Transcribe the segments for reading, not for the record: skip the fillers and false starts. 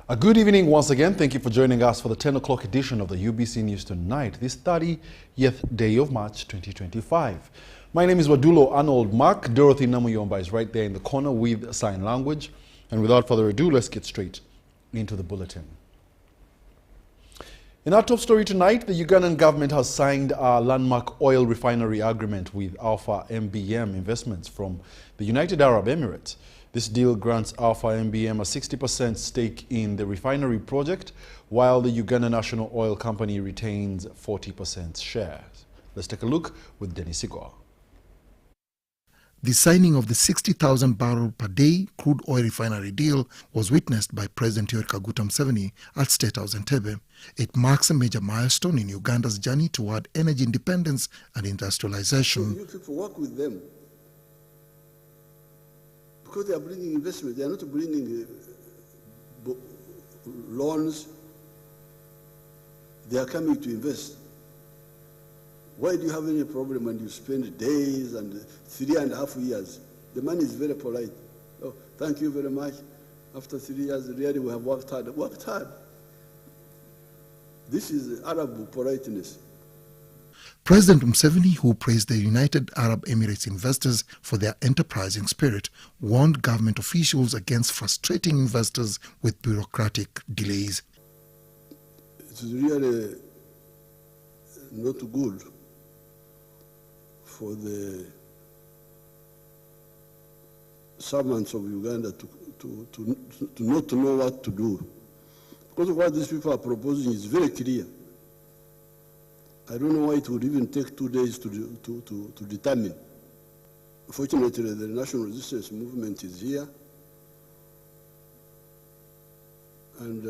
A good evening once again. Thank you for joining us for the 10 o'clock edition of the UBC News Tonight, this 30th day of March 2025. My name is Wadulo Arnold. Dorothy Namuyomba is right there in the corner with sign language. And without further ado, let's get straight into the bulletin. In our top story tonight, the Ugandan government has signed a landmark oil refinery agreement with Alpha MBM Investments from the United Arab Emirates. This deal grants Alpha MBM a 60% stake in the refinery project, while the Uganda National Oil Company retains 40% shares. Let's take a look with Dennis Igor. The signing of the 60,000 barrel per day crude oil refinery deal was witnessed by President Yoweri Kaguta Museveni at State House Entebbe. It marks a major milestone in Uganda's journey toward energy independence and industrialization. You people work with them because they are bringing investment. They are not bringing loans. They are coming to invest. Why do you have any problem when you spend days and 3.5 years? The money is very polite. Oh, thank you very much. After 3 years, really we have worked hard. Worked hard. This is Arab politeness. President Museveni, who praised the United Arab Emirates investors for their enterprising spirit, warned government officials against frustrating investors with bureaucratic delays. It is really not good for the servants of Uganda to not know what to do. Because what these people are proposing is very clear. I don't know why it would even take 2 days to determine. Fortunately, the National Resistance Movement is here. And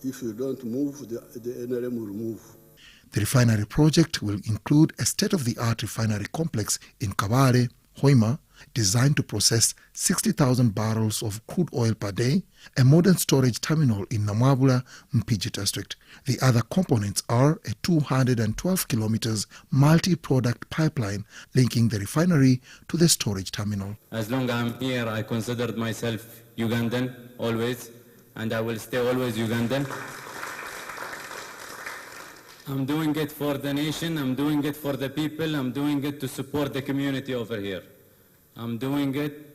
if you don't move, the NRM will move. The refinery project will include a state-of-the-art refinery complex in Kabare, Hoima, designed to process 60,000 barrels of crude oil per day, a modern storage terminal in Namwabula, Mpigi district. The other components are a 212 kilometers multi-product pipeline linking the refinery to the storage terminal. As long as I'm here, I considered myself Ugandan always, and I will stay always Ugandan. I'm doing it for the nation, I'm doing it for the people, I'm doing it to support the community over here. I'm doing it.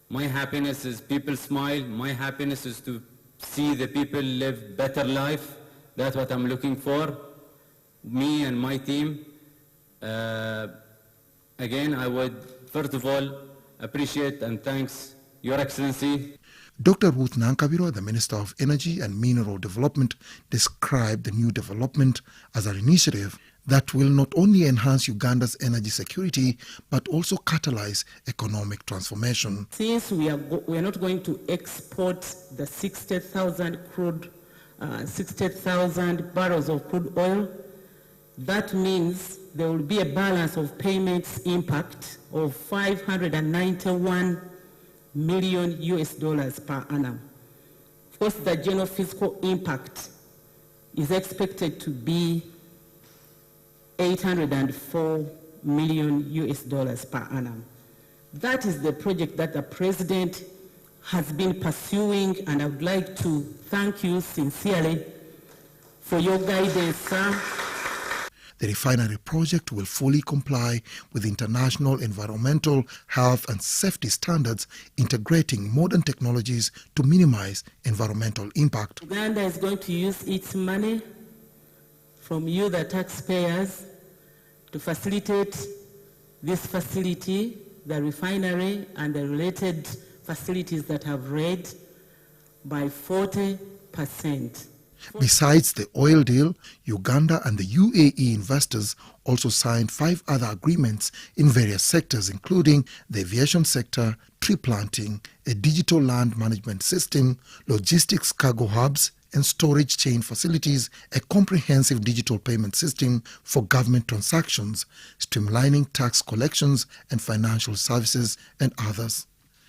My happiness is people smile. My happiness is to see the people live better life. That's what I'm looking for. Me and my team. Again, I would first of all appreciate and thanks Your Excellency. Dr. Ruth Nankabirwa, the Minister of Energy and Mineral Development, described the new development as an initiative that will not only enhance Uganda's energy security, but also catalyze economic transformation. Since we are not going to export the 60,000 barrels of crude oil, that means there will be a balance of payments impact of $591 million US per annum. Of course, the general fiscal impact is expected to be $804 million US per annum. That is the project that the President has been pursuing, and I would like to thank you sincerely for your guidance, sir. The refinery project will fully comply with international environmental, health and safety standards, integrating modern technologies to minimize environmental impact. Uganda is going to use its money from you, the taxpayers, to facilitate this facility, the refinery, and the related facilities that have raised by 40%. Besides the oil deal, Uganda and the UAE investors also signed 5 other agreements in various sectors, including the aviation sector, tree planting, a digital land management system, logistics cargo hubs, and storage chain facilities, a comprehensive digital payment system for government transactions, streamlining tax collections and financial services, and others.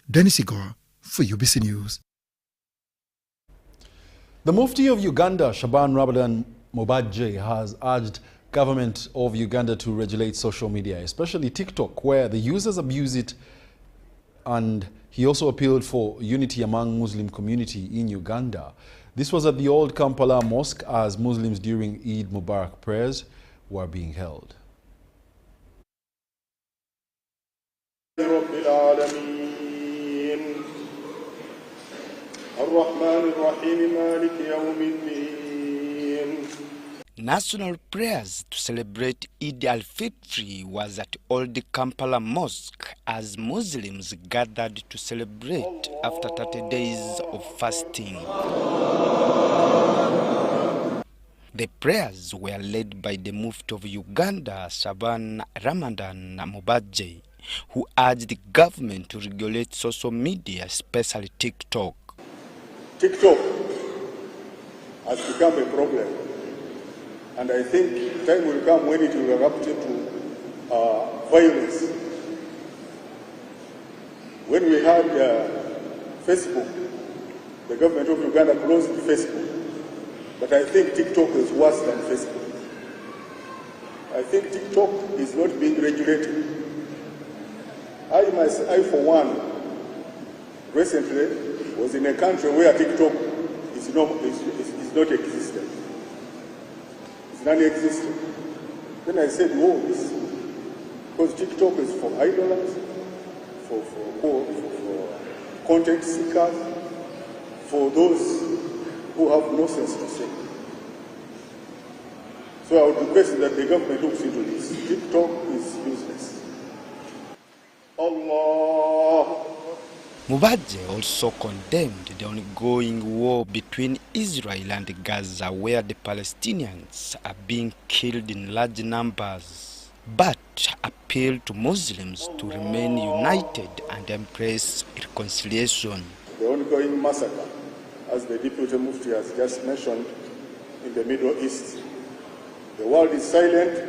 Dennis Igor for UBC News. The Mufti of Uganda, Shaban Ramadan Mobadje, has urged government of Uganda to regulate social media, especially TikTok, where the users abuse it And he also appealed for unity among Muslim community in Uganda. This was at the old Kampala Mosque as Muslims during Eid Mubarak prayers were being held. National prayers to celebrate Eid al-Fitr was at Old Kampala Mosque as Muslims gathered to celebrate after 30 days of fasting. The prayers were led by the Mufti of Uganda, Shaban Ramadan Mubajje, who urged the government to regulate social media, especially TikTok. TikTok has become a problem. And I think time will come when it will erupt into violence. When we had Facebook, the government of Uganda closed Facebook. But I think TikTok is worse than Facebook. I think TikTok is not being regulated. I for one, recently was in a country where TikTok is not existent. Non-existent. Then I said, whoa, because TikTok is for idlers, for content seekers, for those who have no sense to say. So I would request that the government looks into this. TikTok is useless. Allah. Mubajje also condemned the ongoing war between Israel and Gaza, where the Palestinians are being killed in large numbers, but appealed to Muslims to remain united and embrace reconciliation. The ongoing massacre, as the Deputy Mufti has just mentioned, in the Middle East. The world is silent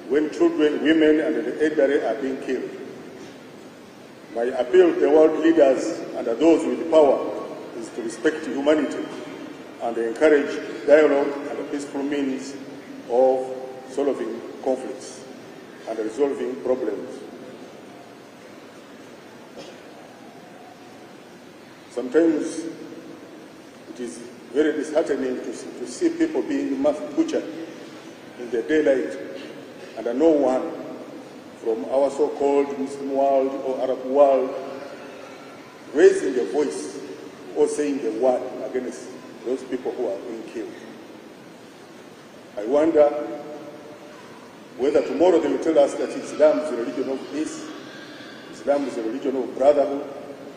when children, women, and the elderly are being killed. My appeal to the world leaders and those with power is to respect humanity and encourage dialogue and peaceful means of solving conflicts and resolving problems. Sometimes it is very disheartening to see people being butchered in the daylight and no one from our so-called Muslim world or Arab world raising a voice or saying a word against those people who are being killed. I wonder whether tomorrow they will tell us that Islam is a religion of peace, Islam is a religion of brotherhood,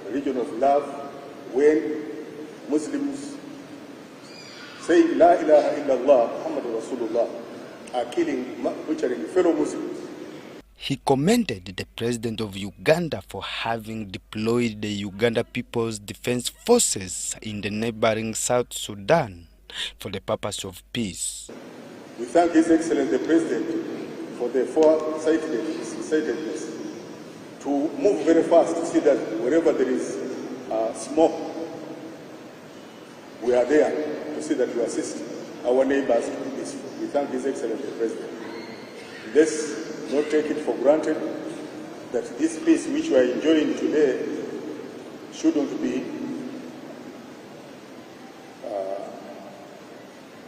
a religion of love, when Muslims saying La ilaha illallah, Muhammadur Rasulullah, are killing, butchering fellow Muslims. He commended the president of Uganda for having deployed the Uganda People's Defense Forces in the neighboring South Sudan for the purpose of peace. We thank His Excellency the President for the foresightedness to move very fast to see that wherever there is smoke, we are there to see that we assist our neighbors to be peaceful. We thank His Excellency the President. Let's not take it for granted that this peace which we are enjoying today shouldn't be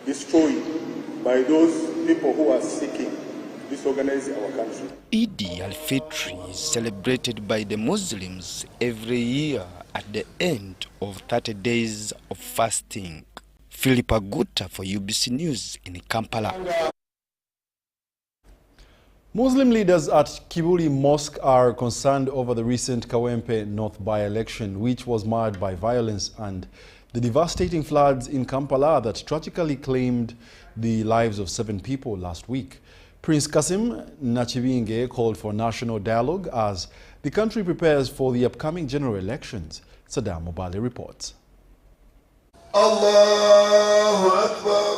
destroyed by those people who are seeking disorganize our country. Eid al-Fitr is celebrated by the Muslims every year at the end of 30 days of fasting. Philip Aguta for UBC News in Kampala. Muslim leaders at Kibuli Mosque are concerned over the recent Kawempe North by-election, which was marred by violence and the devastating floods in Kampala that tragically claimed the lives of 7 people last week. Prince Kasim Nachibinge called for national dialogue as the country prepares for the upcoming general elections. Saddam Mobale reports. Allahu Akbar.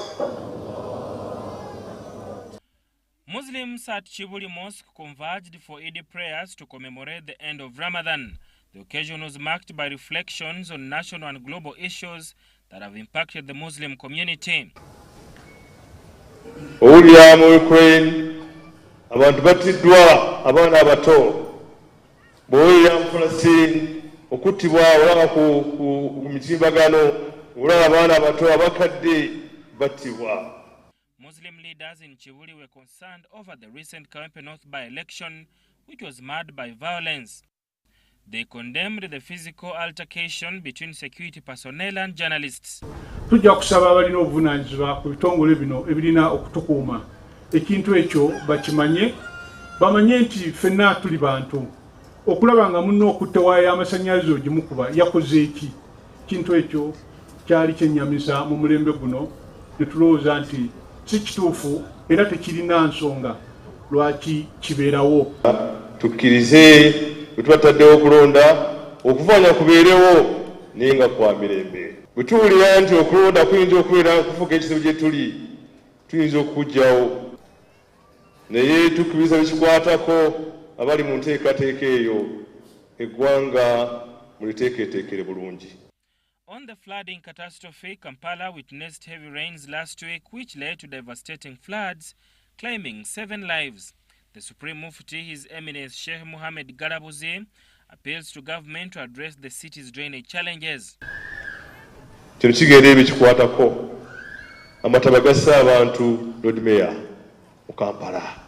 Muslims at Kibuli Mosque converged for Eid prayers to commemorate the end of Ramadan. The occasion was marked by reflections on national and global issues that have impacted the Muslim community. Owulira mu Ukraine abantu batiddwa abaana abato bw'oyera mufulasi okuttibwa olaba ku mitimbagano olaba abaana abato abakadde battibwa. Muslim leaders in Chibuli were concerned over the recent Kawempe North by-election, which was marred by violence. They condemned the physical altercation between security personnel and journalists. Tujja kusaba abalina obuvunaanyizibwa ku bitongole bino ebirina okutukuuma ekintu ekyo bakimanye, bamanye nti ffenna tuli bantu. Okulaba nga munno okutte waya y'amasannyalaze ogimukuba yakoze eki? Kintu ekyo kyali kyennyamiza mu mulembe guno, ne tulowooza nti si kituufu era tekirina nsonga lwaki kibeerawo. Tukkirize bwe tubataddewo okulonda okuvaanya kubeerewo naye nga kwa mirembe. Bwe tuwulira nti okulonda kuyinza okubeera kufuuka ekizibu gye tuli, tuyinza okuggyawo. Naye tukkiriza bekikwatako abali mu nteekateeka eyo, eggwanga muliteeketeekere bulungi. On the flooding catastrophe, Kampala witnessed heavy rains last week which led to devastating floods, claiming 7 lives. The Supreme Mufti, His Eminence Sheikh Mohammed Garabuzi, appeals to government to address the city's drainage challenges. Kino kigenda ebikikwatako amataba gassa abantu Lord Mayor mu Kampala.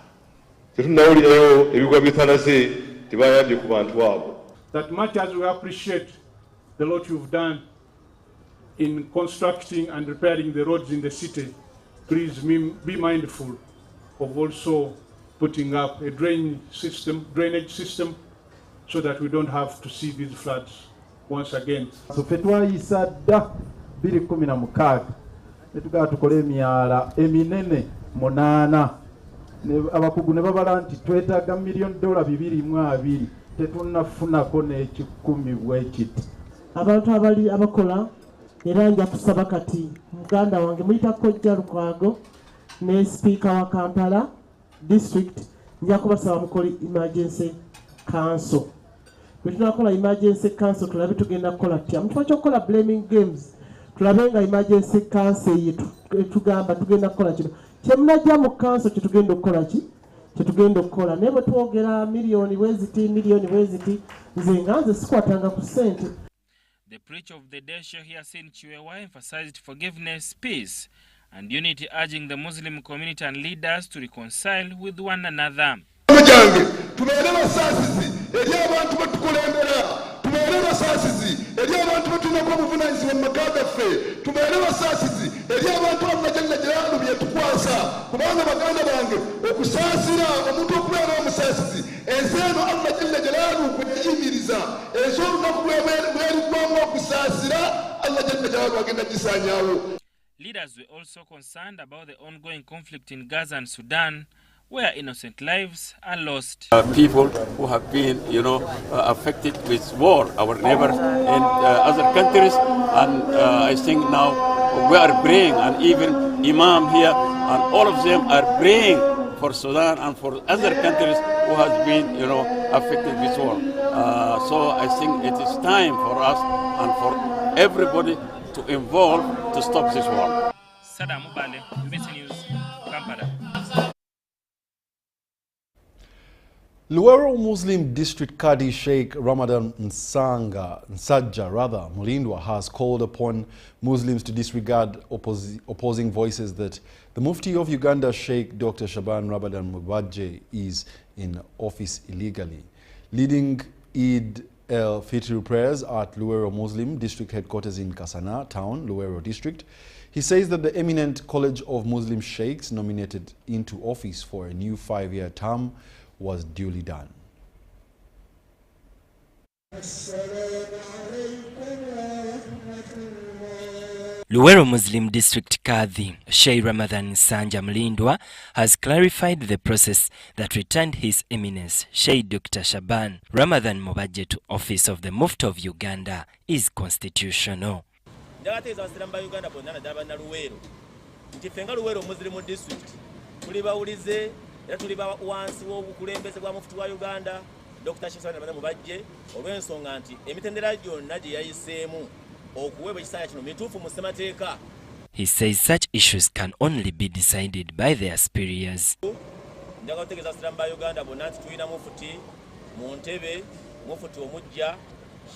Tetunnawulirayo ebigwa by'ethalaze tebayambye ku bantu abo. That much as we appreciate the lot you've done in constructing and repairing the roads in the city, please be mindful of also putting up a drainage system so that we don't have to see these floods once again. So fetwayisa dda 2016 netugaa tukole emyala eminene 8 abakugu ne babala nti twetaaga $1 million tetunnafunako n'ekikumi bwekiti. Abantu abali abakola era nja kusaba kati muganda wange muyita Kojja Lukwago ne speaker wa Kampala district nja kubasaba mukoli emergency council. Bwe tunakola emergency council tulabe tugenda kukola tya. Mutwa kyokola blaming games tulabe nga emergency council yetu tugamba tugenda kukola kino. Kyemunajja mu council kyetugenda okukola ki? Kyetugenda okukola. Naye bwe twogera miliyoni bweziti nze nga nze sikwatanga ku ssente. The preacher of the day, Sheikh Yasin Chiwewa, emphasized forgiveness, peace, and unity, urging the Muslim community and leaders to reconcile with one another. Leaders were also concerned about the ongoing conflict in Gaza and Sudan, where innocent lives are lost. People who have been, affected with war, our neighbors and other countries, and I think now we are praying, and even Imam here, and all of them are praying for Sudan and for other countries who has been, affected with war. So I think it is time for us and for everybody to involve to stop this war. Sada Mubale, BBC News, Kampala. Luwero Muslim District Qadi Sheikh Ramadan Nsajja Mulindwa has called upon Muslims to disregard opposing voices that the Mufti of Uganda, Sheikh Dr. Shaban Ramadan Mubajje, is in office illegally. Leading Eid al-Fitr prayers at Luwero Muslim District headquarters in Kasana Town, Luwero District, he says that the eminent College of Muslim Sheikhs nominated into office for a new 5-year term was duly done. Luwero Muslim District Qadi Sheikh Ramadan Nsajja Mulindwa has clarified the process that returned His Eminence Sheikh Dr. Shaban Ramadan Mubajje to office of the Mufti of Uganda is constitutional. Era tuli wansi w'obukulembeze bwa Mufti wa Uganda Dr. Shaban Ramadan Mubajje olw'ensonga nti emitendera gyonna gye yayiseemu okuweebwa ekisaala kino mituufu mu ssemateeka. He says such issues can only be decided by their superiors. Njagala kutegeeza abasiraamu ba Uganda bonna nti tulina Mufti mu ntebe mufuti omujja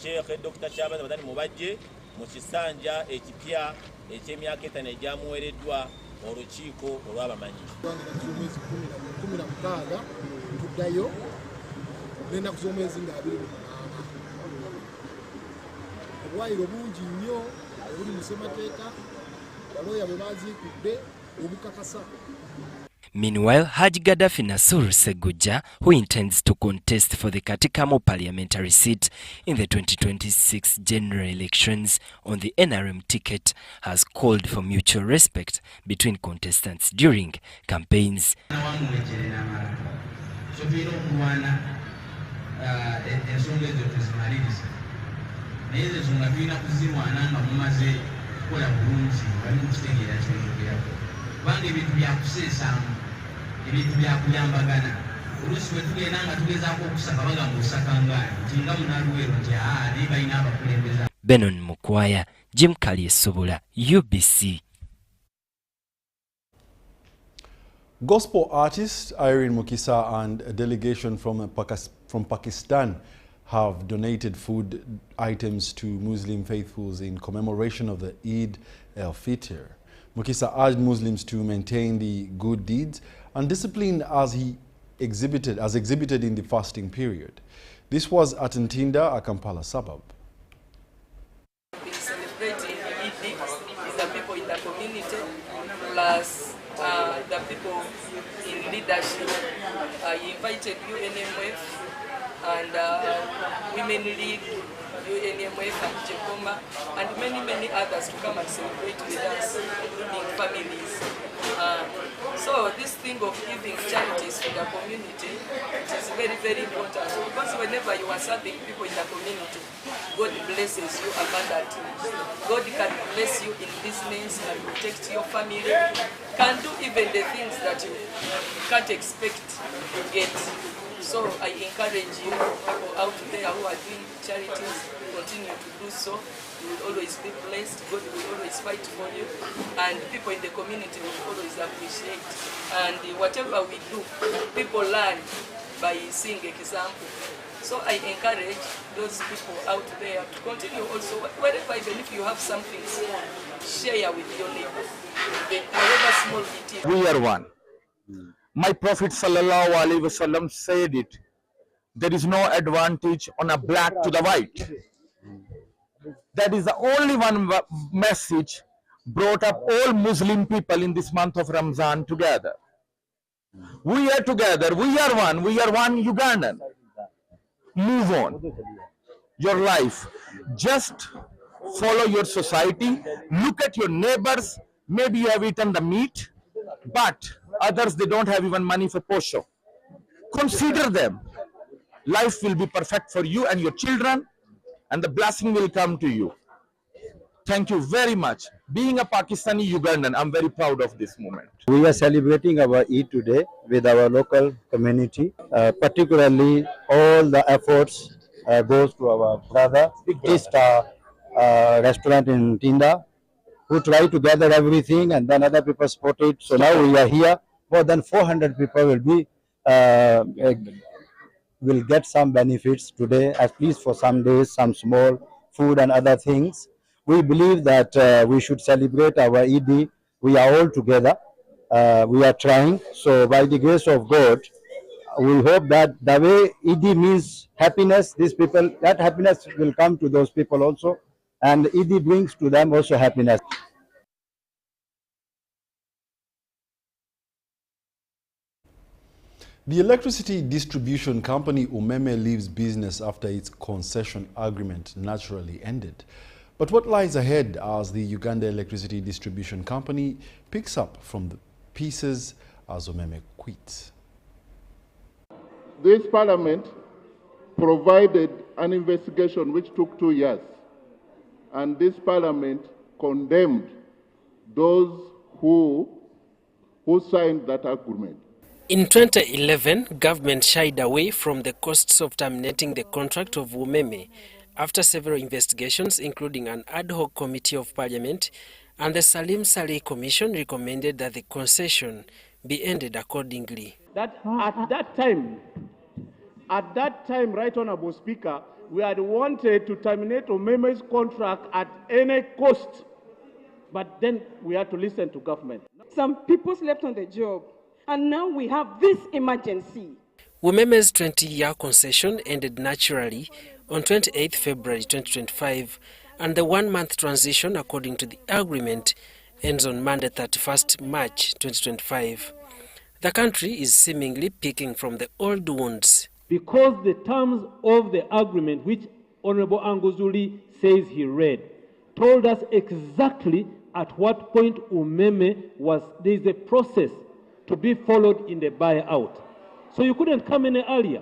Sheikh Dr. Shaban Ramadhan Mubajje mu kisanja ekipya eky'emyaka 5 egyamuweereddwa olukiiko olw'abamanyi. Omwezi 16 tuddayo n'ennaku z'omwezi nga 28. Obwayiro bungi nnyo obuli mu ssemateeka balooya bwe baziikudde obukakasa. Meanwhile, Haji Gaddafi Nasur Seguja, who intends to contest for the Katikamo parliamentary seat in the 2026 general elections on the NRM ticket, has called for mutual respect between contestants during campaigns. Benon Mukwaya, Jim Kalyesobola, UBC. Gospel artist Irene Mukisa and a delegation from Pakistan have donated food items to Muslim faithfuls in commemoration of the Eid al-Fitr. Mukisa urged Muslims to maintain the good deeds and discipline as exhibited in the fasting period. This was at Ntinda, a Kampala suburb. Celebrating Eid is the people in the community plus the people in leadership. I invited UNMF and Women League, UNMF and Jekoma, and many others to come and celebrate with us, including families. So this thing of giving charities to the community is very important, because whenever you are serving people in the community, God blesses you abundantly. God can bless you in business and protect your family, can do even the things that you can't expect to get. So I encourage you, people out there who are doing charities, continue to do so. You will always be blessed. God will always fight for you, and people in the community will always appreciate. And whatever we do, people learn by seeing example. So I encourage those people out there to continue also, wherever, even if you have something small, share with your neighbor, however small it is. We are one. My Prophet sallallahu alaihi wasallam said it. There is no advantage on a black to the white. That is the only one message brought up all Muslim people in this month of Ramzan together. We are together, we are one Ugandan. Move on your life. Just follow your society. Look at your neighbors. Maybe you have eaten the meat, but others, they don't have even money for posho. Consider them. Life will be perfect for you and your children, and the blessing will come to you. Thank you very much. Being a Pakistani Ugandan, I'm very proud of this moment. We are celebrating our Eid today with our local community. Particularly, all the efforts goes to our brother, Tista restaurant in Tinda, who try to gather everything, and then other people support it. So now we are here. More than 400 people will get some benefits today, at least for some days, some small food and other things. We believe that we should celebrate our Eid. We are all together. We are trying. So by the grace of God, we hope that the way Eid means happiness, these people, that happiness will come to those people also. And Eid brings to them also happiness. The electricity distribution company Umeme leaves business after its concession agreement naturally ended. But what lies ahead as the Uganda Electricity Distribution Company picks up from the pieces as Umeme quits? This parliament provided an investigation which took 2 years, and this parliament condemned those who signed that agreement. In 2011, government shied away from the costs of terminating the contract of Umeme after several investigations, including an ad hoc committee of parliament, and the Salim Saleh Commission recommended that the concession be ended accordingly. That at that time, At that time, Right Honourable Speaker, we had wanted to terminate Umeme's contract at any cost, but then we had to listen to government. Some people slept on the job, and now we have this emergency. Umeme's 20-year concession ended naturally on 28 February 2025, and the one-month transition, according to the agreement, ends on Monday 31st March 2025. The country is seemingly picking from the old wounds. Because the terms of the agreement, which Honourable Anguzuli says he read, told us exactly at what point Umeme was, there is a process to be followed in the buyout. So you couldn't come any earlier.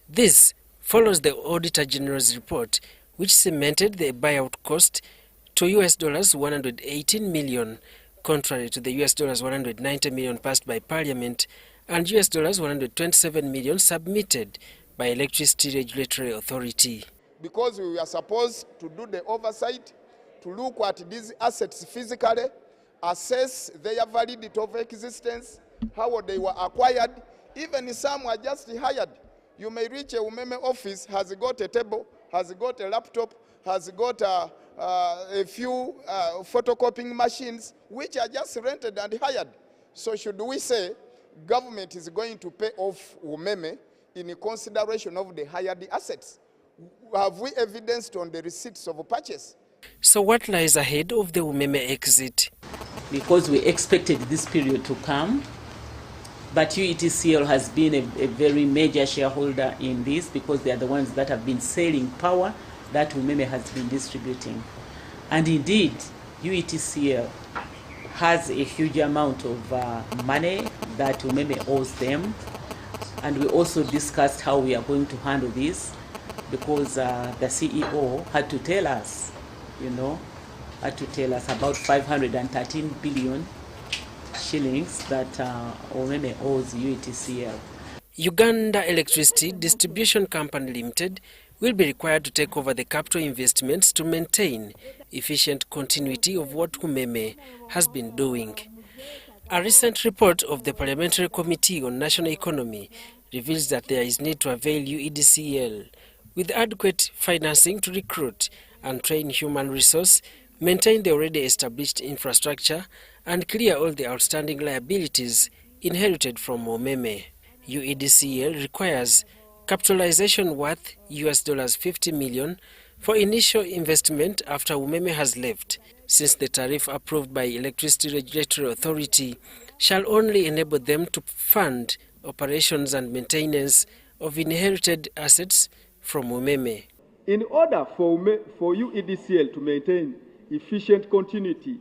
This follows the Auditor General's report, which cemented the buyout cost to US dollars 118 million, contrary to the US dollars 190 million passed by Parliament and US dollars 127 million submitted by Electricity Regulatory Authority. Because we were supposed to do the oversight, to look at these assets physically, assess their validity of existence, how they were acquired, even some were just hired. You may reach a Umeme office, has got a table, has got a laptop, has got a few photocopying machines, which are just rented and hired. So should we say government is going to pay off Umeme in consideration of the hired assets? Have we evidenced on the receipts of purchase? So what lies ahead of the Umeme exit? Because we expected this period to come, but UETCL has been a very major shareholder in this because they are the ones that have been selling power that Umeme has been distributing. And indeed, UETCL has a huge amount of money that Umeme owes them. And we also discussed how we are going to handle this because the CEO had to tell us, about 513 billion shillings that Umeme owes UETCL. Uganda Electricity Distribution Company Limited will be required to take over the capital investments to maintain efficient continuity of what Umeme has been doing. A recent report of the Parliamentary Committee on National Economy reveals that there is need to avail UEDCL with adequate financing to recruit and train human resource, maintain the already established infrastructure, and clear all the outstanding liabilities inherited from Umeme. UEDCL requires capitalization worth US dollars 50 million for initial investment after Umeme has left, since the tariff approved by Electricity Regulatory Authority shall only enable them to fund operations and maintenance of inherited assets from Umeme. In order for UEDCL to maintain efficient continuity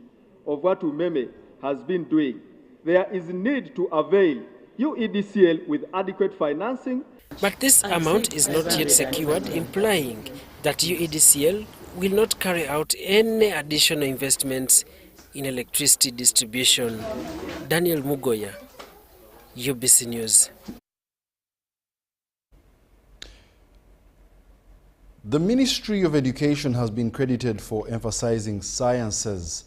of what Umeme has been doing, there is need to avail UEDCL with adequate financing. But this amount is not yet secured, implying that UEDCL will not carry out any additional investments in electricity distribution. Daniel Mugoya, UBC News. The Ministry of Education has been credited for emphasizing sciences,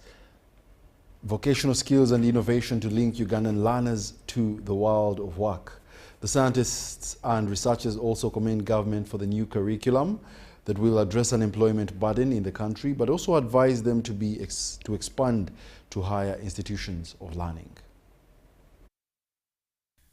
vocational skills and innovation to link Ugandan learners to the world of work. The scientists and researchers also commend government for the new curriculum that will address unemployment burden in the country, but also advise them to expand to higher institutions of learning.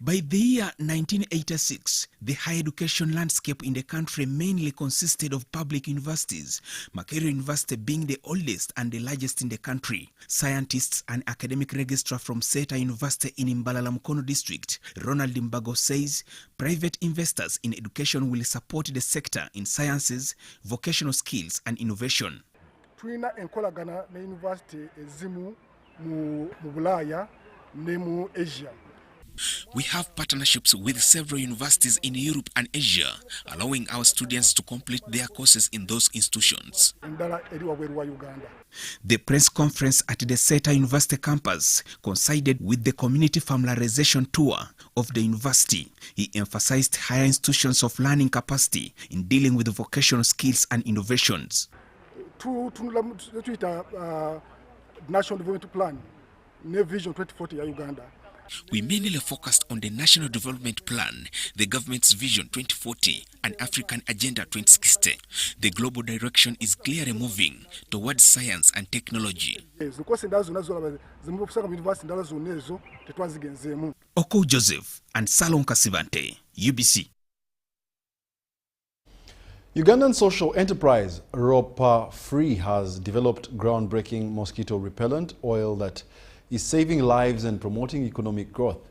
By the year 1986, the higher education landscape in the country mainly consisted of public universities, Makerere University being the oldest and the largest in the country. Scientists and academic registrar from Seta University in Mbalala Mukono district, Ronald Mbago, says private investors in education will support the sector in sciences, vocational skills and innovation. Tulina enkolagana na university ezimu mu Bulaya ne mu Asia. We have partnerships with several universities in Europe and Asia, allowing our students to complete their courses in those institutions. The press conference at the Seta University campus coincided with the community familiarization tour of the university. He emphasized higher institutions of learning capacity in dealing with vocational skills and innovations. National Development Plan, Vision 2040 ya Uganda. We mainly focused on the National Development Plan, the government's Vision 2040 and African Agenda 2060. The global direction is clearly moving towards science and technology. Oko Joseph and Salon Kasivante, UBC. Ugandan social enterprise Ropa Free has developed groundbreaking mosquito repellent oil that is saving lives and promoting economic growth.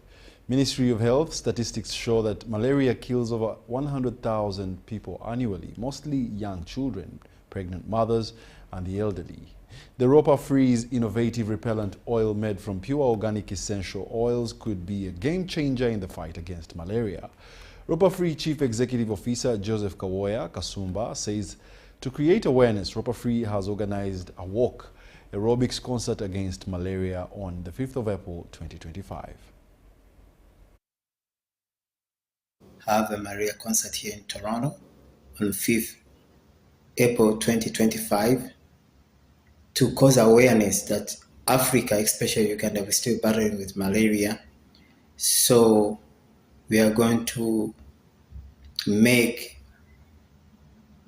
Ministry of Health statistics show that malaria kills over 100,000 people annually, mostly young children, pregnant mothers, and the elderly. The Ropa Free's innovative repellent oil made from pure organic essential oils could be a game changer in the fight against malaria. Ropa Free Chief Executive Officer Joseph Kawoya Kasumba says to create awareness, Ropa Free has organized a walk aerobics concert against malaria on the 5th of April 2025. Have a malaria concert here in Toronto on 5th April 2025 to cause awareness that Africa, especially Uganda, we're still battling with malaria. So we are going to make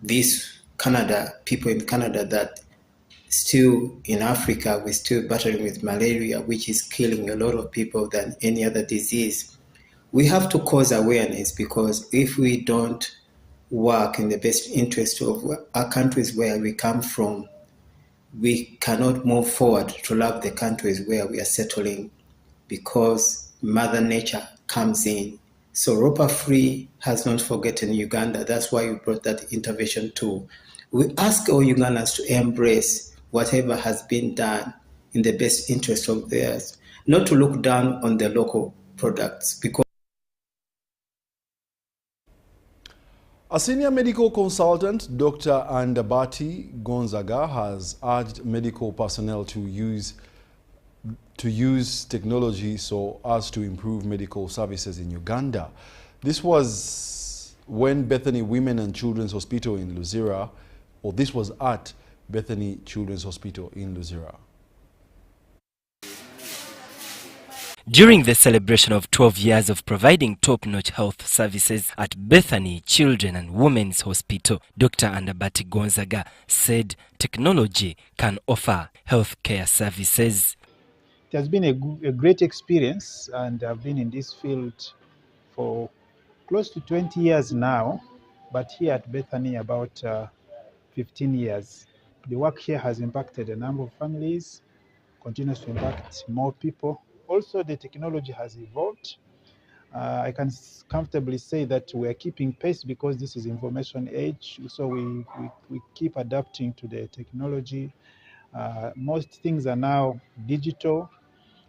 this people in Canada that still in Africa, we're still battling with malaria, which is killing a lot of people than any other disease. We have to cause awareness, because if we don't work in the best interest of our countries where we come from, we cannot move forward to love the countries where we are settling, because Mother Nature comes in. So Ropa Free has not forgotten Uganda. That's why we brought that intervention tool. We ask all Ugandans to embrace whatever has been done in the best interest of theirs, not to look down on the local products. Because a senior medical consultant, Dr. Andabati Gonzaga, has urged medical personnel to use technology so as to improve medical services in Uganda. This was when Bethany Women and Children's Hospital in Luzira, or this was at Bethany Children's Hospital in Luzira. During the celebration of 12 years of providing top-notch health services at Bethany Children and Women's Hospital, Dr. Andabati Gonzaga said technology can offer healthcare services. It has been a great experience, and I've been in this field for close to 20 years now, but here at Bethany about 15 years. The work here has impacted a number of families, continues to impact more people. Also, the technology has evolved. I can comfortably say that we're keeping pace, because this is information age, so we keep adapting to the technology. Most things are now digital,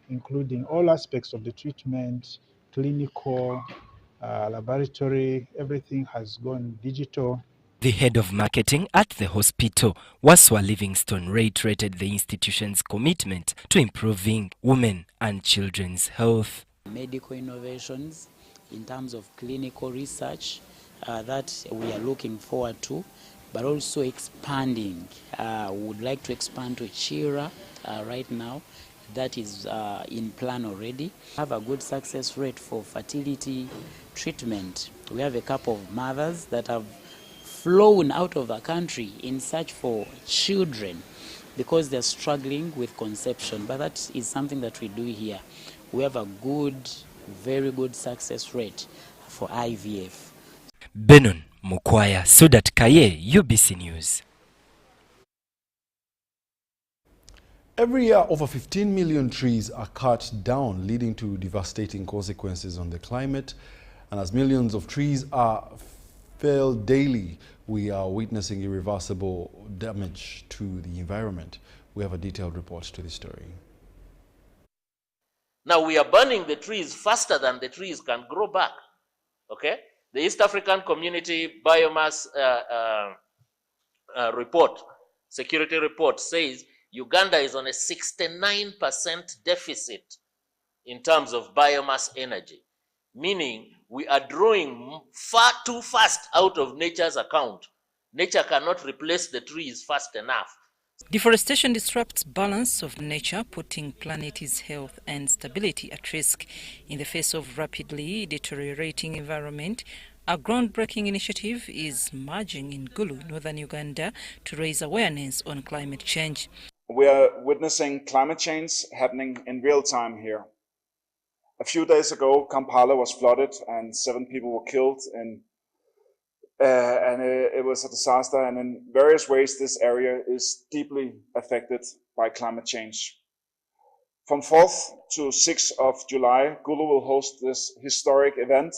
including all aspects of the treatment, clinical, laboratory, everything has gone digital. The head of marketing at the hospital, Waswa Livingstone, reiterated the institution's commitment to improving women and children's health. Medical innovations in terms of clinical research that we are looking forward to, but also expanding. We would like to expand to Chira right now. That is in plan already. We have a good success rate for fertility treatment. We have a couple of mothers that have flown out of the country in search for children because they're struggling with conception, but that is something that we do here. We have a good, very good success rate for IVF. Benon Mukwaya, Sudat Kaye, UBC News. Every year, over 15 million trees are cut down, leading to devastating consequences on the climate. And as millions of trees are felled daily, we are witnessing irreversible damage to the environment. We have a detailed report to this story. Now we are burning the trees faster than the trees can grow back. Okay? The East African Community Biomass Security Report says Uganda is on a 69% deficit in terms of biomass energy, meaning we are drawing far too fast out of nature's account. Nature cannot replace the trees fast enough. Deforestation disrupts balance of nature, putting planet's health and stability at risk. In the face of rapidly deteriorating environment, a groundbreaking initiative is merging in Gulu, northern Uganda, to raise awareness on climate change. We are witnessing climate change happening in real time here. A few days ago, Kampala was flooded and 7 people were killed, and it was a disaster. And in various ways, this area is deeply affected by climate change. From 4th to 6th of July, Gulu will host this historic event.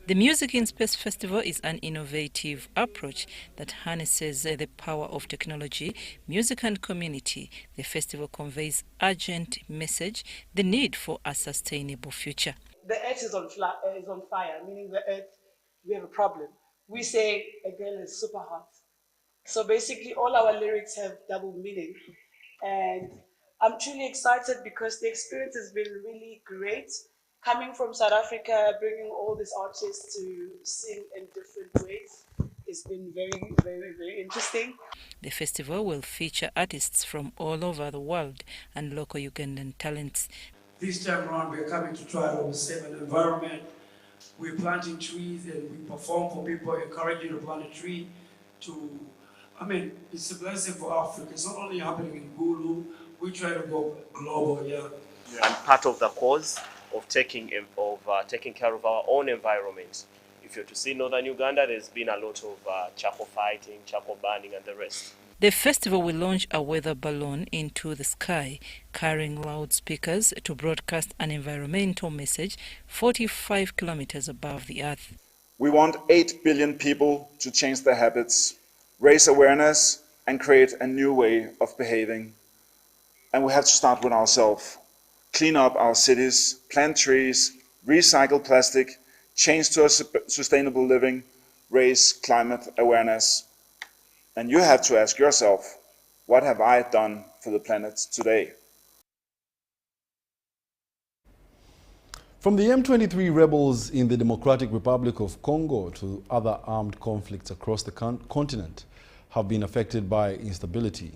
The Music in Space Festival is an innovative approach that harnesses the power of technology, music and community. The festival conveys urgent message, the need for a sustainable future. The earth is on fire, meaning the earth, we have a problem. We say a girl is super hot. So basically all our lyrics have double meaning. And I'm truly excited because the experience has been really great. Coming from South Africa, bringing all these artists to sing in different ways has been very, very, very interesting. The festival will feature artists from all over the world and local Ugandan talents. This time around, we're coming to try to save an environment. We're planting trees and we perform for people, encouraging to plant a tree it's a blessing for Africa. It's not only happening in Gulu, we try to go global, yeah. And part of the cause of taking care of our own environment. If you're to see northern Uganda, there's been a lot of charcoal fighting, charcoal burning and the rest. The festival will launch a weather balloon into the sky, carrying loudspeakers to broadcast an environmental message 45 kilometers above the earth. We want 8 billion people to change their habits, raise awareness and create a new way of behaving. And we have to start with ourselves. Clean up our cities, plant trees, recycle plastic, change to a sustainable living, raise climate awareness. And you have to ask yourself, what have I done for the planet today? From the M23 rebels in the Democratic Republic of Congo to other armed conflicts across the continent have been affected by instability.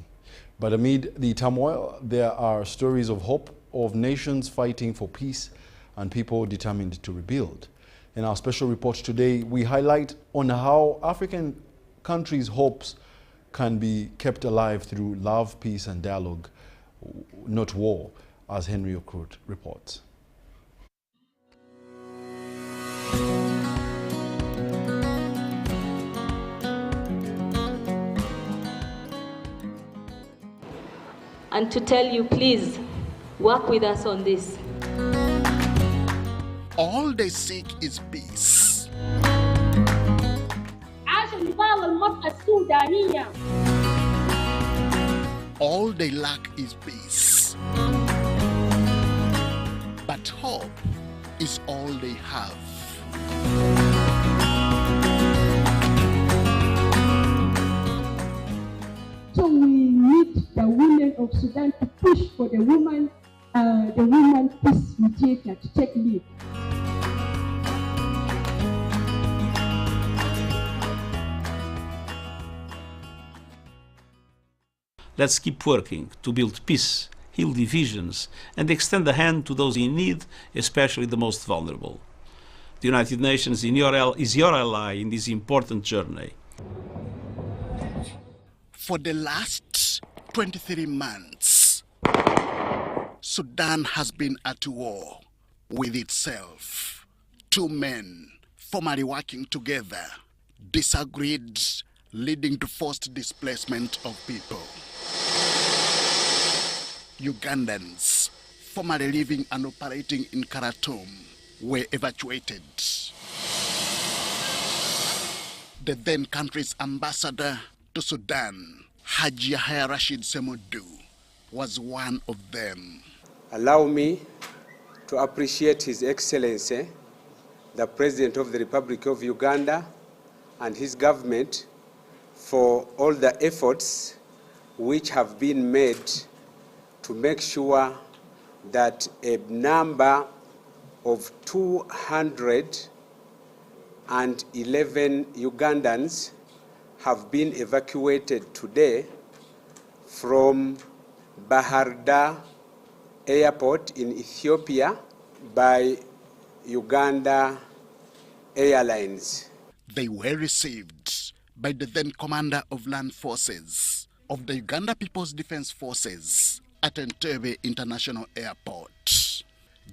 But amid the turmoil, there are stories of hope, of nations fighting for peace and people determined to rebuild. In our special report today, we highlight on how African countries' hopes can be kept alive through love, peace and dialogue, not war, as Henry Okrut reports. And to tell you, please, work with us on this. All they seek is peace. All they lack is peace. But hope is all they have. So we need the women of Sudan to push for the woman peace mediator to take lead. Let's keep working to build peace, heal divisions, and extend a hand to those in need, especially the most vulnerable. The United Nations is your ally in this important journey. For the last 23 months, Sudan has been at war with itself. 2 men formerly working together disagreed, leading to forced displacement of people. Ugandans formerly living and operating in Khartoum were evacuated. The then country's ambassador to Sudan, Haji Yahya Rashid Semudu, was one of them. Allow me to appreciate His Excellency, the President of the Republic of Uganda, and his government for all the efforts which have been made to make sure that a number of 211 Ugandans have been evacuated today from Bahar Dar Airport in Ethiopia by Uganda Airlines. They were received by the then commander of land forces of the Uganda People's Defense Forces at Entebbe International Airport.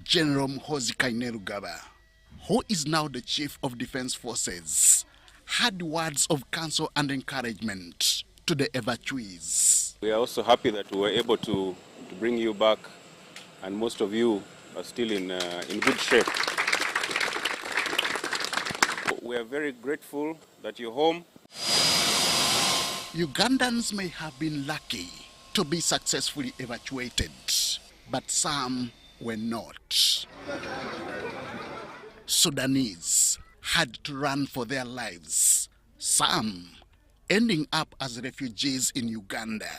General Muhoozi Kainerugaba, who is now the Chief of Defense Forces, had words of counsel and encouragement to the evacuees. We are also happy that we were able to bring you back, and most of you are still in good shape. We are very grateful that you're home. Ugandans may have been lucky to be successfully evacuated, but some were not. Sudanese had to run for their lives, some ending up as refugees in Uganda.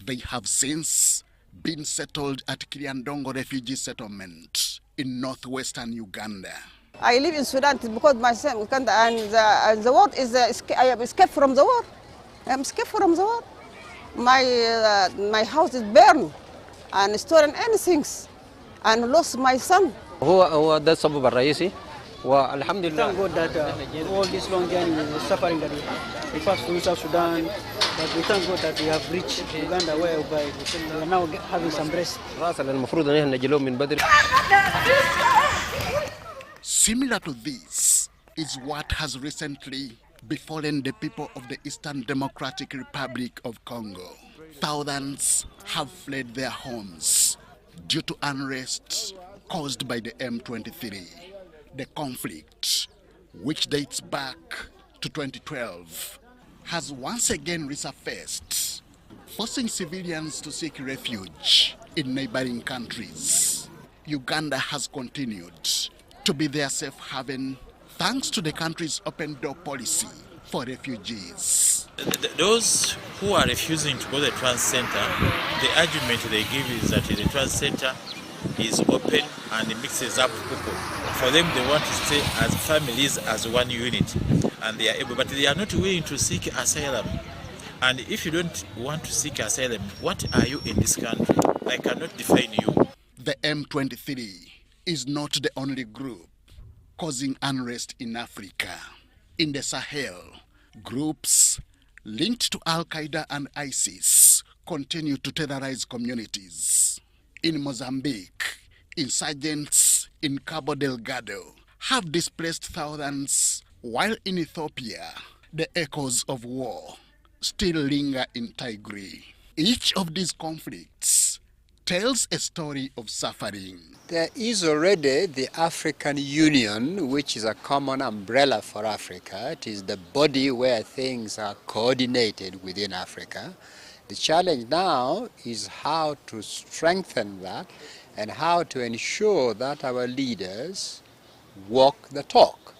They have since been settled at Kiryandongo Refugee Settlement in northwestern Uganda. I live in Sudan because my son, and the war is, I have escaped from the war. I am escaped from the war. My house is burned and stolen anything and lost my son. هو ده السبب الرئيسي والحمد لله. Thank God that all this long journey is suffering that we passed through South Sudan, but we thank God that we have reached Uganda where we are now having some rest. المفروض ان احنا نجيلهم من بدري. Similar to this is what has recently befallen the people of the Eastern Democratic Republic of Congo. Thousands have fled their homes due to unrest caused by the M23. The conflict, which dates back to 2012, has once again resurfaced, forcing civilians to seek refuge in neighboring countries. Uganda has continued to be their safe haven thanks to the country's open door policy for refugees. Those who are refusing to go to the trans center, the argument they give is that the trans center is open and it mixes up people. For them, they want to stay as families, as one unit, and they are able, but they are not willing to seek asylum. And if you don't want to seek asylum, what are you in this country? I cannot define you. The M23 is not the only group causing unrest in Africa. In the Sahel, groups linked to Al-Qaeda and ISIS continue to terrorize communities. In Mozambique, insurgents in Cabo Delgado have displaced thousands, while in Ethiopia, the echoes of war still linger in Tigray. Each of these conflicts tells a story of suffering. There is already the African Union, which is a common umbrella for Africa. It is the body where things are coordinated within Africa. The challenge now is how to strengthen that and how to ensure that our leaders walk the talk.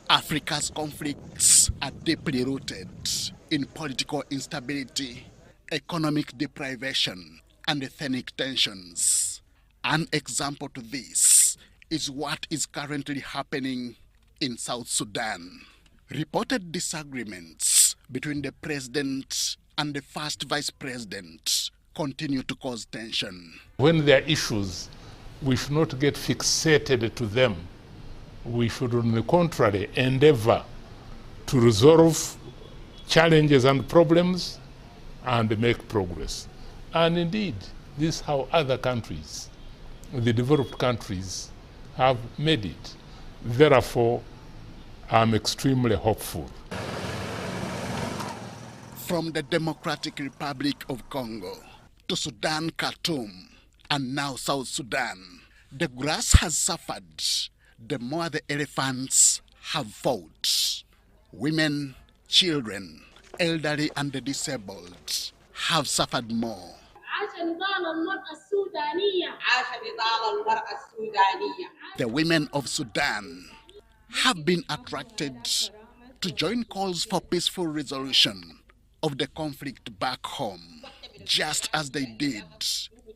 Africa's conflicts are deeply rooted in political instability, economic deprivation, and ethnic tensions. An example to this is what is currently happening in South Sudan. Reported disagreements between the president and the first vice president continue to cause tension. When there are issues, we should not get fixated to them. We should, on the contrary, endeavor to resolve challenges and problems and make progress. And indeed, this is how other countries, the developed countries, have made it. Therefore, I'm extremely hopeful. From the Democratic Republic of Congo to Sudan, Khartoum, and now South Sudan, the grass has suffered the more the elephants have fought. Women, children, elderly, and the disabled have suffered more. The women of Sudan have been attracted to join calls for peaceful resolution of the conflict back home, just as they did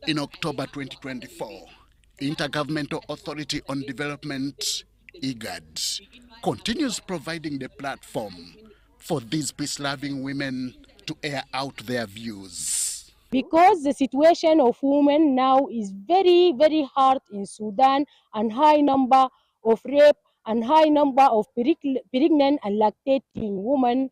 in October 2024. Intergovernmental Authority on Development, IGAD, continues providing the platform for these peace-loving women to air out their views. because the situation of women now is very, very hard in Sudan, and high number of rape and high number of pregnant and lactating women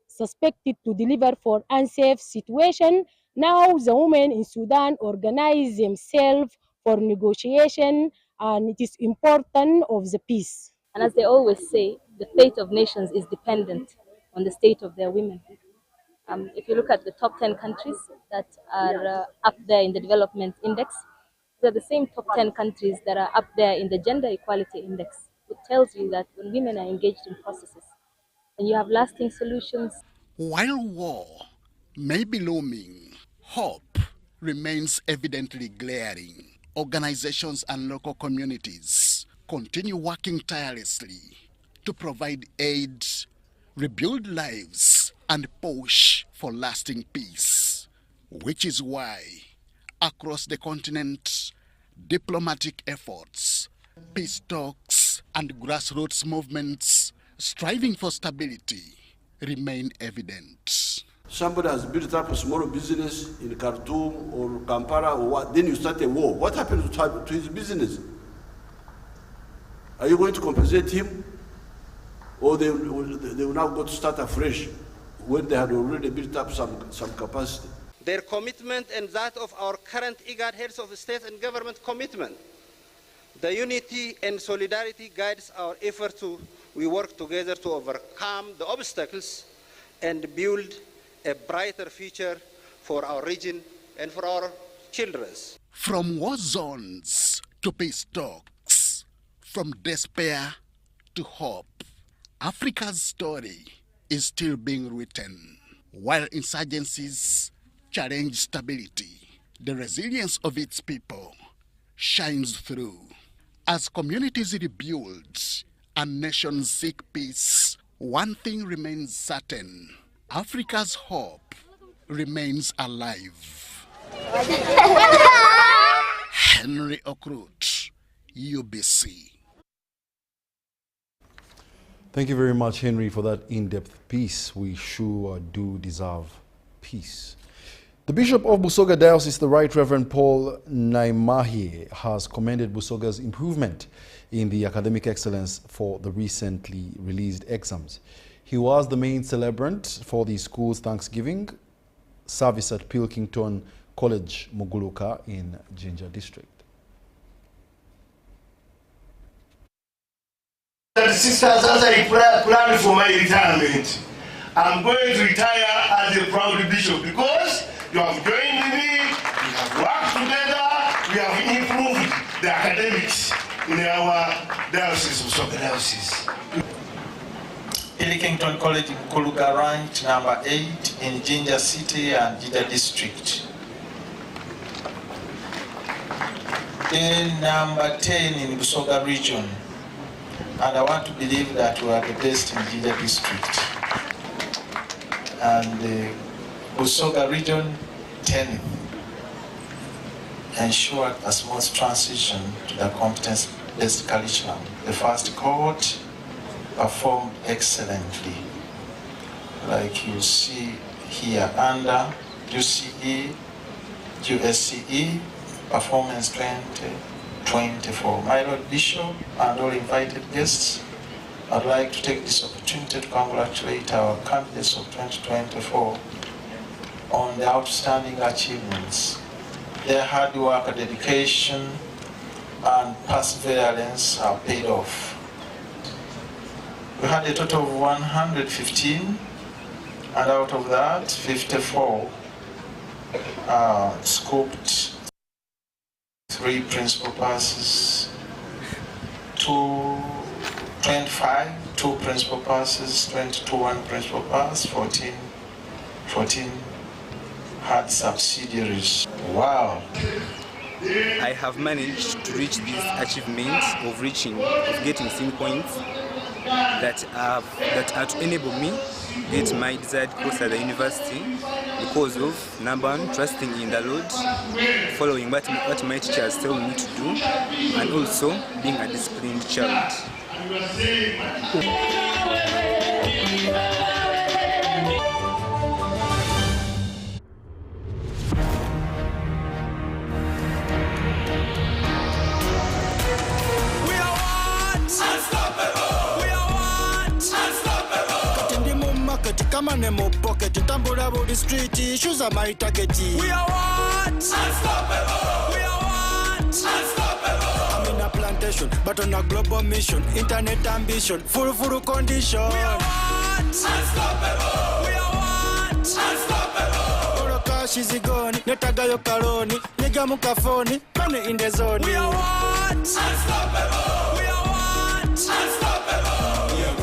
suspected to deliver for unsafe situation. Now the women in Sudan organize themselves for negotiation, and it is important of the peace. And as they always say, the fate of nations is dependent on the state of their women. If you look at the top 10 countries that are up there in the development index, they're the same top 10 countries that are up there in the gender equality index. It tells you that when women are engaged in processes and you have lasting solutions. While war may be looming, hope remains evidently glaring. Organizations and local communities continue working tirelessly to provide aid, rebuild lives, and push for lasting peace, which is why across the continent, diplomatic efforts, peace talks, and grassroots movements striving for stability remain evident. Somebody has built up a small business in Khartoum or Kampala or what, then you start a war. What happens to his business? Are you going to compensate him? Or they will now go to start afresh when they had already built up some capacity? Their commitment and that of our current IGAD heads of state and government commitment. The unity and solidarity guides our effort we work together to overcome the obstacles and build a brighter future for our region and for our children. From war zones to peace talks, from despair to hope, Africa's story is still being written. While insurgencies challenge stability, the resilience of its people shines through. As communities rebuild and nations seek peace, one thing remains certain: Africa's hope remains alive. Henry Okrut, UBC. Thank you very much, Henry, for that in-depth piece. We sure do deserve peace. The Bishop of Busoga Diocese, the Right Reverend Paul Naimahi, has commended Busoga's improvement in the academic excellence for the recently released exams. He was the main celebrant for the school's Thanksgiving service at Pilkington College, Muguluka in Jinja District. Sisters, as I plan for my retirement, I'm going to retire as a proud bishop because you have joined me, we have worked together, we have improved the academics in our diocese, Busoga Diocese. Pilkington College, Mukuluga, ranked number 8 in Jinja City and Jinja District. Then number 10 in Busoga region. And I want to believe that we are the best in Jinja District. And the Busoga region, 10th. Ensured a smooth transition to the competence-based curriculum. The first cohort performed excellently. Like you see here under UCE, USCE, performance 2024. My Lord Bishop and all invited guests, I'd like to take this opportunity to congratulate our candidates of 2024 on the outstanding achievements. Their hard work, dedication, and perseverance have paid off. We had a total of 115, and out of that, 54 scooped 3 principal passes, 25, 2 principal passes, 22 1 principal pass, 14 had subsidiaries. Wow. I have managed to reach this achievement of getting 10 points that are to enable me get my desired course at the university because of, number 1, trusting in the Lord, following what my teachers tell me to do, and also being a disciplined child. kama nemo pocket, tambula body street, issues are my target. We are what? Unstoppable. We are what? Unstoppable. I'm in a plantation, but on a global mission, internet ambition, full condition. We are what? Unstoppable. We are what? Unstoppable. Oro cash is gone, netagayo kaloni, nigga mukafoni, money in the zone. We are what? Unstoppable. We are what? Unstoppable. We are good.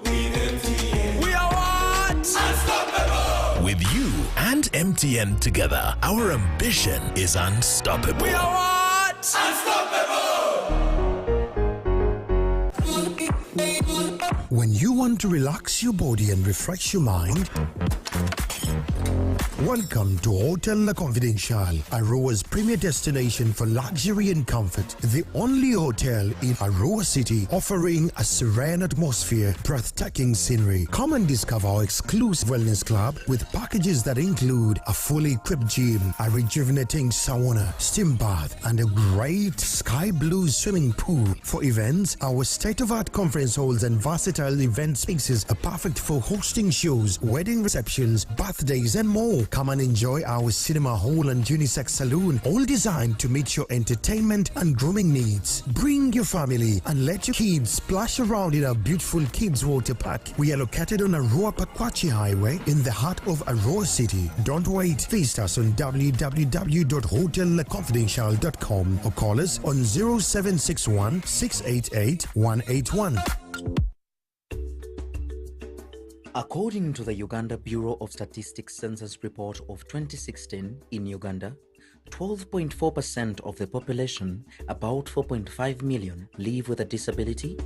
With MTN. We are what? Unstoppable. With you and MTN together, our ambition is unstoppable. We are what? Unstoppable. When you want to relax your body and refresh your mind, welcome to Hotel La Confidential, Aroa's premier destination for luxury and comfort. The only hotel in Aroa City offering a serene atmosphere, breathtaking scenery. Come and discover our exclusive wellness club with packages that include a fully equipped gym, a rejuvenating sauna, steam bath, and a great sky blue swimming pool. For events, our state-of-art conference halls and versatile event spaces are perfect for hosting shows, wedding receptions, birthdays, and more. Come and enjoy our cinema hall and unisex saloon, all designed to meet your entertainment and grooming needs. Bring your family and let your kids splash around in our beautiful kids water park. We are located on Aroa Pakwachi Highway in the heart of Aroa City. Don't wait. Visit us on www.hotelconfidential.com or call us on 0761 688 181. According to the Uganda Bureau of Statistics Census Report of 2016, in Uganda, 12.4% of the population, about 4.5 million, live with a disability.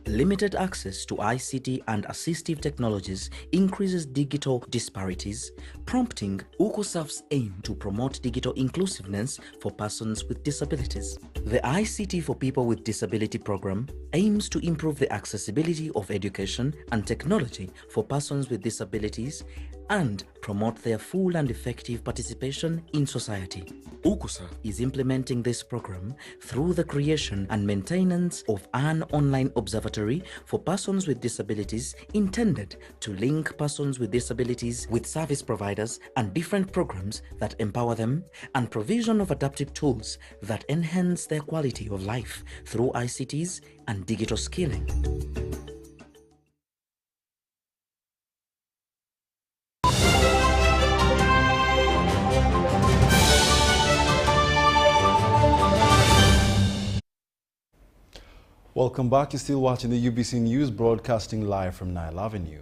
Limited access to ICT and assistive technologies increases digital disparities, prompting UCOSAF's aim to promote digital inclusiveness for persons with disabilities. The ICT for People with Disability program aims to improve the accessibility of education and technology for persons with disabilities and promote their full and effective participation in society. UCOSAF is implementing this program through the creation and maintenance of an online observatory for persons with disabilities intended to link persons with disabilities with service providers and different programs that empower them, and provision of adaptive tools that enhance their quality of life through ICTs and digital skilling. Welcome back. You're still watching the UBC News, broadcasting live from Nile Avenue.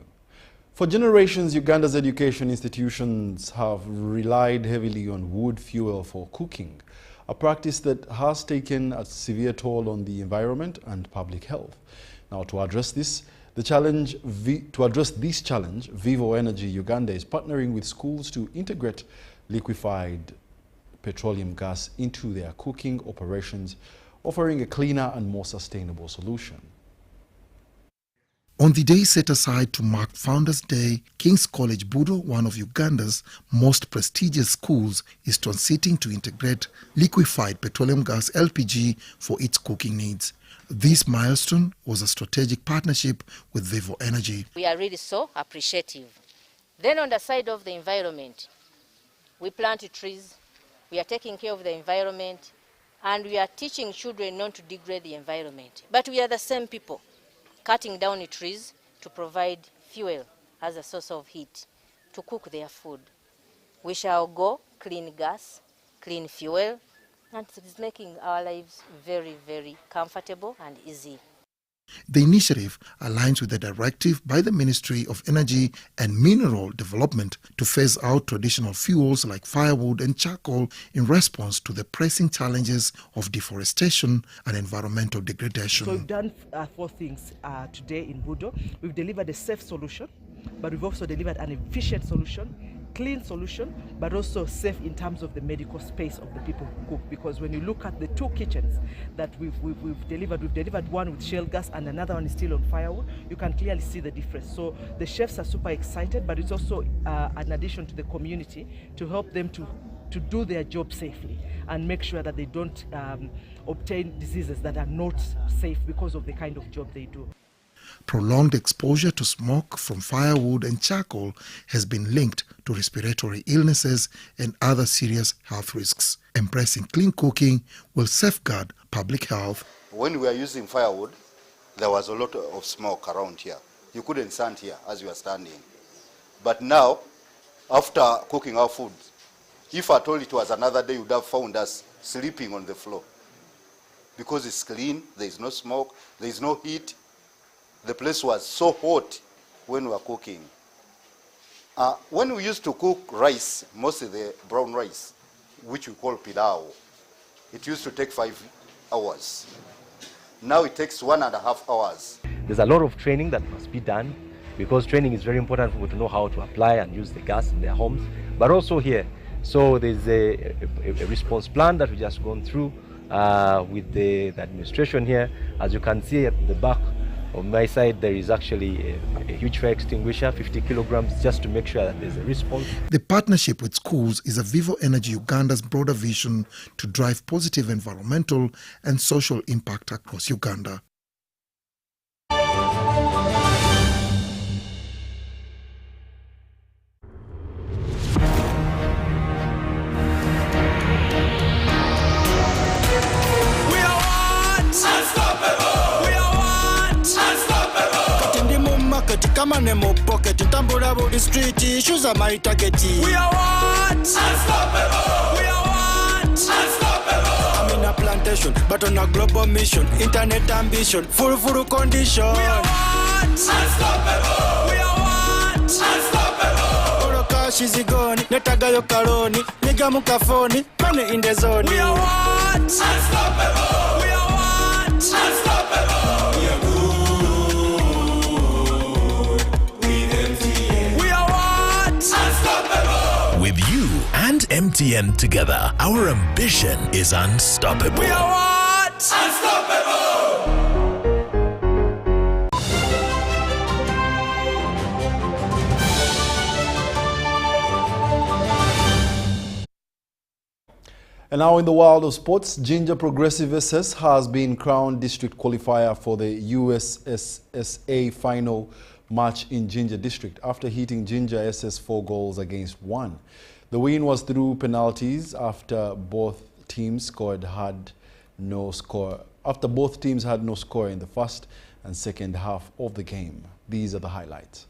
For generations, Uganda's education institutions have relied heavily on wood fuel for cooking, a practice that has taken a severe toll on the environment and public health. Now, to address this challenge, Vivo Energy Uganda is partnering with schools to integrate liquefied petroleum gas into their cooking operations, offering a cleaner and more sustainable solution. On the day set aside to mark Founders' Day, King's College Budo, one of Uganda's most prestigious schools, is transiting to integrate liquefied petroleum gas LPG for its cooking needs. This milestone was a strategic partnership with Vivo Energy. We are really so appreciative. Then on the side of the environment, we plant trees, we are taking care of the environment, and we are teaching children not to degrade the environment. But we are the same people, cutting down the trees to provide fuel as a source of heat to cook their food. We shall go clean gas, clean fuel, and it is making our lives very, very comfortable and easy. The initiative aligns with the directive by the Ministry of Energy and Mineral Development to phase out traditional fuels like firewood and charcoal in response to the pressing challenges of deforestation and environmental degradation. So we've done 4 things today in Budo. We've delivered a safe solution, but we've also delivered an efficient solution, clean solution, but also safe in terms of the medical space of the people who cook. Because when you look at the 2 kitchens that we've delivered one with shale gas and another one is still on firewood. You can clearly see the difference. So the chefs are super excited, but it's also an addition to the community to help them to do their job safely and make sure that they don't obtain diseases that are not safe because of the kind of job they do. Prolonged exposure to smoke from firewood and charcoal has been linked to respiratory illnesses and other serious health risks. Embracing clean cooking will safeguard public health. When we are using firewood, there was a lot of smoke around here. You couldn't stand here as you are standing. But now, after cooking our food, if I told it was another day, you would have found us sleeping on the floor. Because it's clean, there is no smoke, there is no heat. The place was so hot when we were cooking. When we used to cook rice, mostly the brown rice, which we call pilau, it used to take 5 hours. Now it takes 1.5 hours. There's a lot of training that must be done, because training is very important for people to know how to apply and use the gas in their homes, but also here. So there's a response plan that we just gone through with the administration here. As you can see at the back on my side, there is actually a huge fire extinguisher, 50 kilograms, just to make sure that there's a response. The partnership with schools is a Vivo Energy Uganda's broader vision to drive positive environmental and social impact across Uganda. Come on, in my pocket, tambula about the street, issues are my target. We are what? Unstoppable. We are what? Unstoppable. I'm in a plantation, but on a global mission, internet ambition, full condition. We are what? Unstoppable. We are what? Unstoppable. Oro cash is gone, netaga yo karoni, niga mukafoni, money in the zone. We are what? Unstoppable. We are what? Unstoppable. We are good. With you and MTN together, our ambition is unstoppable. We are what? Unstoppable! And now in the world of sports, Ginger Progressive SS has been crowned district qualifier for the USSSA final match in Ginger District after hitting Ginger SS 4 goals against 1. The win was through penalties after both teams had no score in the first and second half of the game. These are the highlights.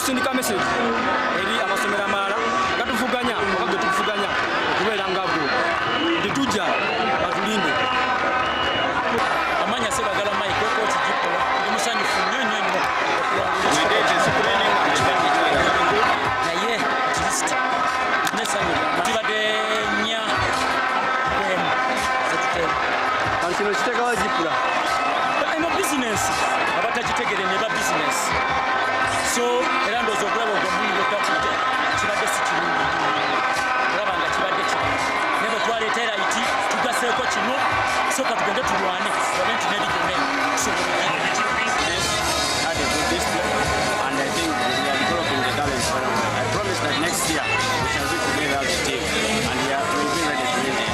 tusindika message eri amasomero amalala gatuvuganya wakage tukuvuganya okubeera ngabo ndituja batulinde amanya sebagala mike ko kijipo ndi musanyufu nnyo naye just nesanya tibadde nya kwemu zetutera kino kitekawa jipula ino business abatakitegere neba business so era ndozo okulaba ogwamuliro takute kibadde si kirungi olaba nga kibadde kirungi nebo twaleetera iti tugaseeko kino soka tugende tulwane oba nti neri gyonna tusobole had a good display, and I think we are developing the talents very well. I promise that next year we shall be together as a team, and we will be ready to win it.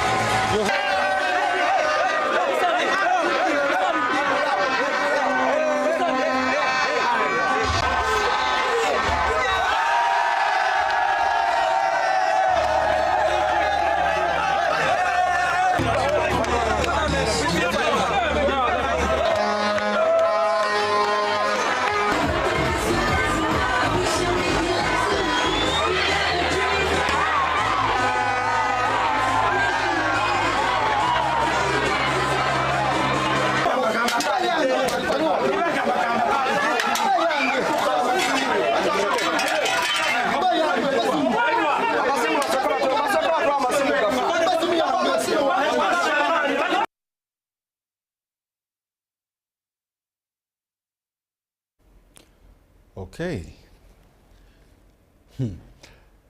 Okay.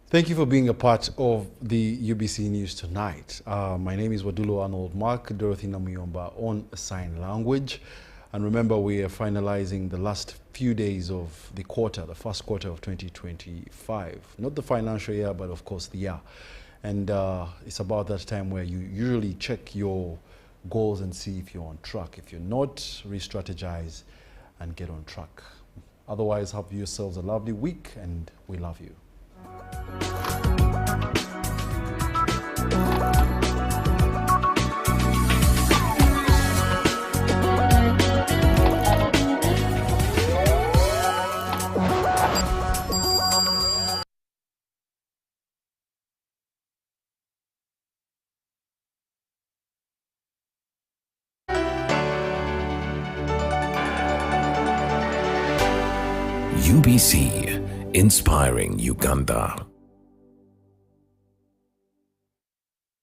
Thank you for being a part of the UBC News tonight. My name is Wadulo Arnold Mark, Dorothy Namuyomba on sign language. And remember, we are finalizing the last few days of the quarter, the first quarter of 2025. Not the financial year, but of course the year. And it's about that time where you usually check your goals and see if you're on track. If you're not, re-strategize and get on track. Otherwise, have yourselves a lovely week, and we love you. UBC, inspiring Uganda.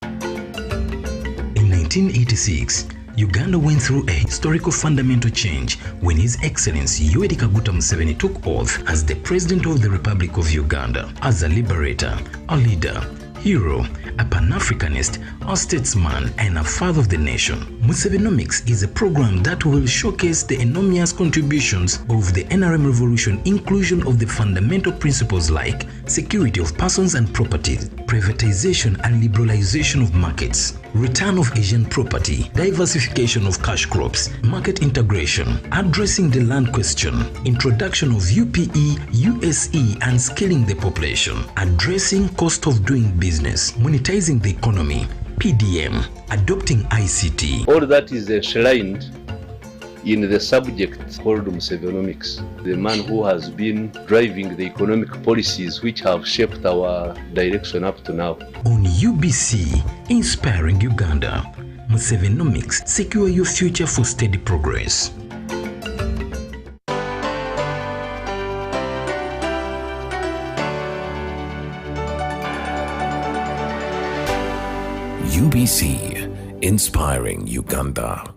In 1986, Uganda went through a historical fundamental change when His Excellency Yoweri Kaguta Museveni took oath as the President of the Republic of Uganda, as a liberator, a leader, hero, a Pan-Africanist, a statesman, and a father of the nation. Musevenomics is a program that will showcase the enormous contributions of the NRM revolution, inclusion of the fundamental principles like security of persons and properties, privatization and liberalization of markets, return of Asian property, diversification of cash crops, market integration, addressing the land question, introduction of UPE, USE, and scaling the population, addressing cost of doing business, monetizing the economy, PDM, adopting ICT. All that is enshrined in the subject called Musevenomics, the man who has been driving the economic policies which have shaped our direction up to now. On UBC, inspiring Uganda, Musevenomics, secure your future for steady progress. UBC, inspiring Uganda.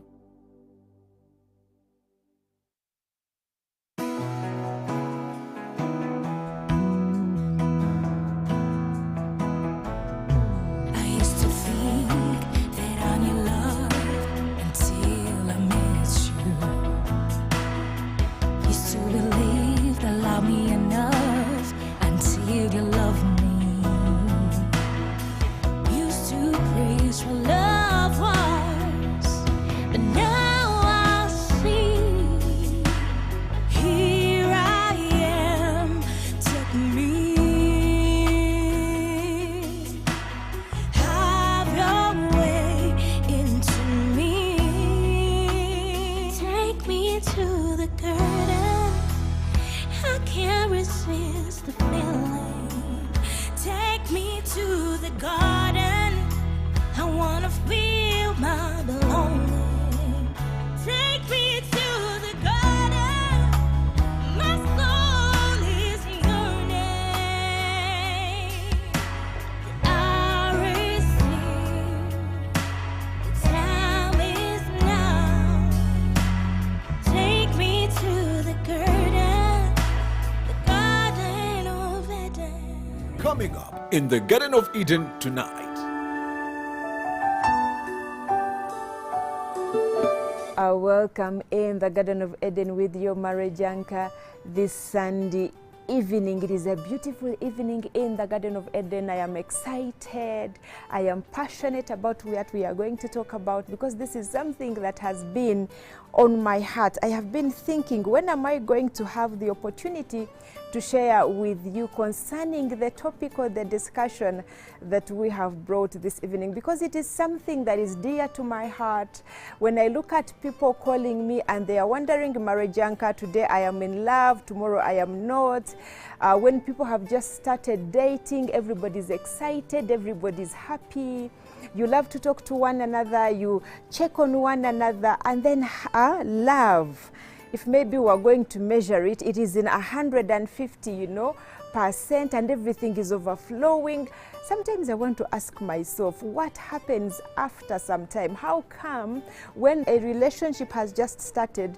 Coming up in the Garden of Eden tonight. Welcome in the Garden of Eden with your Marejanka this Sunday evening. It is a beautiful evening in the Garden of Eden. I am excited. I am passionate about what we are going to talk about because this is something that has been on my heart. I have been thinking, when am I going to have the opportunity to share with you concerning the topic or the discussion that we have brought this evening, because it is something that is dear to my heart. When I look at people calling me and they are wondering, Marejanka, today I am in love, tomorrow I am not. When people have just started dating, everybody's excited, everybody's happy. You love to talk to one another, you check on one another, and then love. If maybe we're going to measure it, it is in 150, %, and everything is overflowing. Sometimes I want to ask myself, what happens after some time? How come when a relationship has just started,